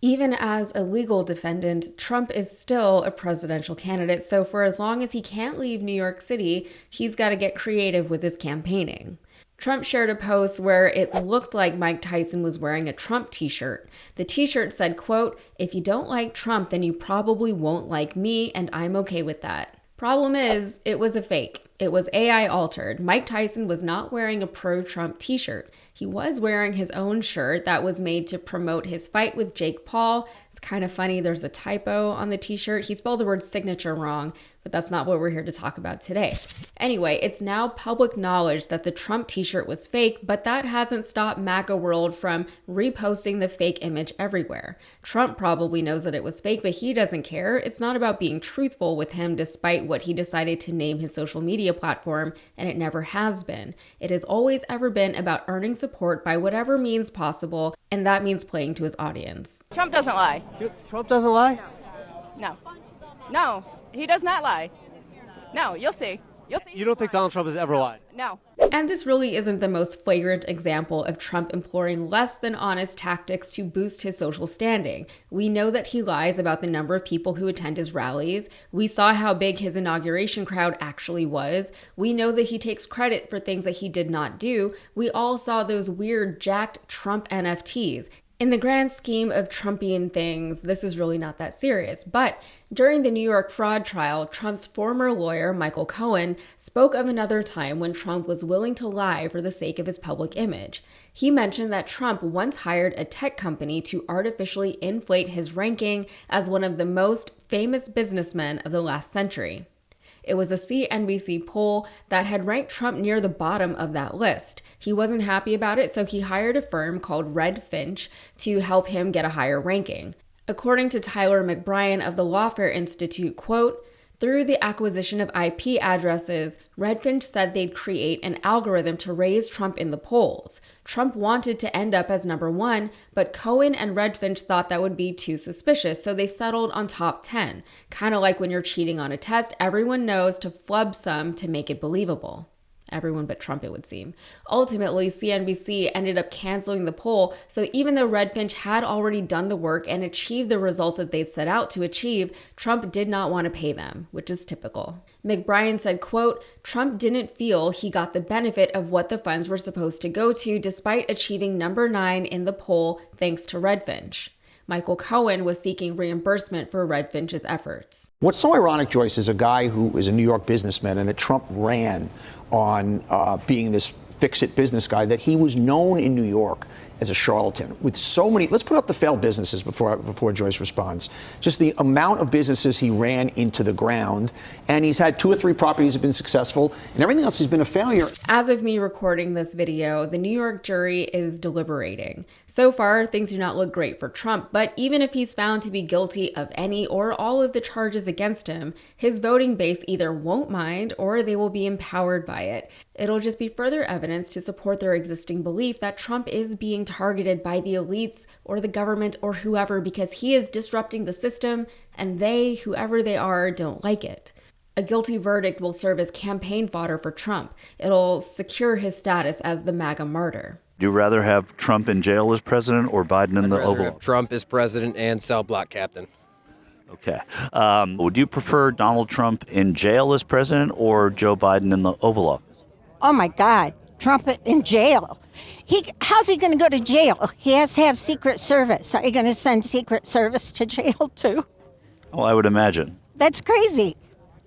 Even as a legal defendant, Trump is still a presidential candidate, so for as long as he can't leave New York City, he's got to get creative with his campaigning. Trump shared a post where it looked like Mike Tyson was wearing a Trump t-shirt. The t-shirt said, quote, "If you don't like Trump, then you probably won't like me, and I'm okay with that." Problem is, it was a fake. It was AI altered. Mike Tyson was not wearing a pro-Trump t-shirt. He was wearing his own shirt that was made to promote his fight with Jake Paul. It's kind of funny, there's a typo on the t-shirt. He spelled the word signature wrong, but that's not what we're here to talk about today. Anyway, it's now public knowledge that the Trump t-shirt was fake, but that hasn't stopped MAGA World from reposting the fake image everywhere. Trump probably knows that it was fake, but he doesn't care. It's not about being truthful with him despite what he decided to name his social media platform, and it never has been. It has always ever been about earning support by whatever means possible, and that means playing to his audience. Trump doesn't lie. Trump doesn't lie? No. No, he does not lie. No, you'll see. You'll see. You don't think Donald Trump has ever lied? No. And this really isn't the most flagrant example of Trump employing less than honest tactics to boost his social standing. We know that he lies about the number of people who attend his rallies. We saw how big his inauguration crowd actually was. We know that he takes credit for things that he did not do. We all saw those weird jacked Trump NFTs. In the grand scheme of Trumpian things, this is really not that serious. But during the New York fraud trial, Trump's former lawyer, Michael Cohen, spoke of another time when Trump was willing to lie for the sake of his public image. He mentioned that Trump once hired a tech company to artificially inflate his ranking as one of the most famous businessmen of the last century. It was a CNBC poll that had ranked Trump near the bottom of that list. He wasn't happy about it, so he hired a firm called Redfinch to help him get a higher ranking. According to Tyler McBrien of the Lawfare Institute, quote, "Through the acquisition of IP addresses, Redfinch said they'd create an algorithm to raise Trump in the polls. Trump wanted to end up as number one, but Cohen and Redfinch thought that would be too suspicious, so they settled on top 10. Kind of like when you're cheating on a test, everyone knows to flub some to make it believable." Everyone but Trump, it would seem. Ultimately, CNBC ended up canceling the poll, so even though Redfinch had already done the work and achieved the results that they'd set out to achieve, Trump did not want to pay them, which is typical. McBrien said, quote, "Trump didn't feel he got the benefit of what the funds were supposed to go to despite achieving number 9 in the poll thanks to Redfinch." Michael Cohen was seeking reimbursement for Redfinch's efforts. What's so ironic, Joyce, is a guy who is a New York businessman and that Trump ran on being this fix-it business guy, that he was known in New York as a charlatan with so many. Let's put up the failed businesses before Joyce responds. Just the amount of businesses he ran into the ground, and he's had 2 or 3 properties that have been successful, and everything else has been a failure. As of me recording this video, the New York jury is deliberating. So far, things do not look great for Trump, but even if he's found to be guilty of any or all of the charges against him, his voting base either won't mind or they will be empowered by it. It'll just be further evidence to support their existing belief that Trump is being targeted by the elites or the government or whoever because he is disrupting the system and they, whoever they are, don't like it. A guilty verdict will serve as campaign fodder for Trump. It'll secure his status as the MAGA martyr. Do you rather have Trump in jail as president or Biden in the Oval Office? Trump as president and cell block captain. Okay. Would you prefer Donald Trump in jail as president or Joe Biden in the Oval Office? Oh, my God. Trump in jail. How's he going to go to jail? He has to have Secret Service. Are you going to send Secret Service to jail, too? Well, I would imagine. That's crazy.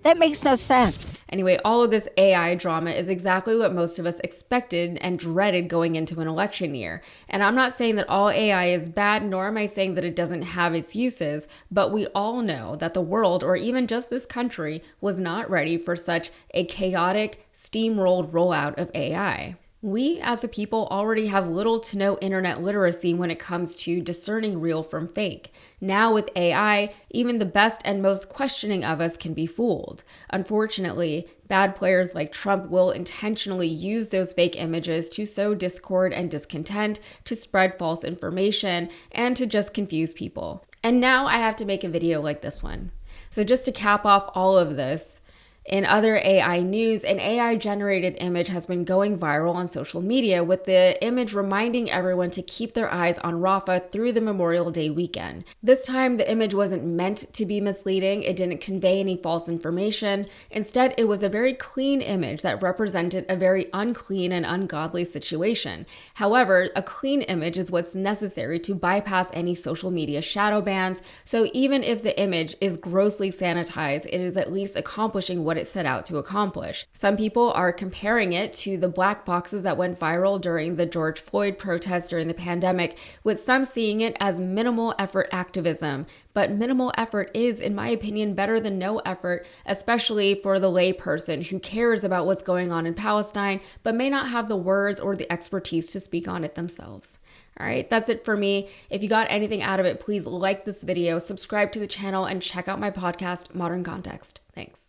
That makes no sense. Anyway, all of this AI drama is exactly what most of us expected and dreaded going into an election year. And I'm not saying that all AI is bad, nor am I saying that it doesn't have its uses, but we all know that the world, or even just this country, was not ready for such a chaotic, steamrolled rollout of AI. We as a people already have little to no internet literacy when it comes to discerning real from fake. Now with AI, even the best and most questioning of us can be fooled. Unfortunately, bad players like Trump will intentionally use those fake images to sow discord and discontent, to spread false information, and to just confuse people. And now I have to make a video like this one. So just to cap off all of this, In other AI news, an AI-generated image has been going viral on social media, with the image reminding everyone to keep their eyes on Rafah through the Memorial Day weekend. This time, the image wasn't meant to be misleading. It didn't convey any false information. Instead, it was a very clean image that represented a very unclean and ungodly situation. However, a clean image is what's necessary to bypass any social media shadow bans, so even if the image is grossly sanitized, it is at least accomplishing what it set out to accomplish. Some people are comparing it to the black boxes that went viral during the George Floyd protests during the pandemic, with some seeing it as minimal effort activism. But minimal effort is, in my opinion, better than no effort, especially for the lay person who cares about what's going on in Palestine, but may not have the words or the expertise to speak on it themselves. All right, that's it for me. If you got anything out of it, please like this video, subscribe to the channel, and check out my podcast, Modern Context. Thanks.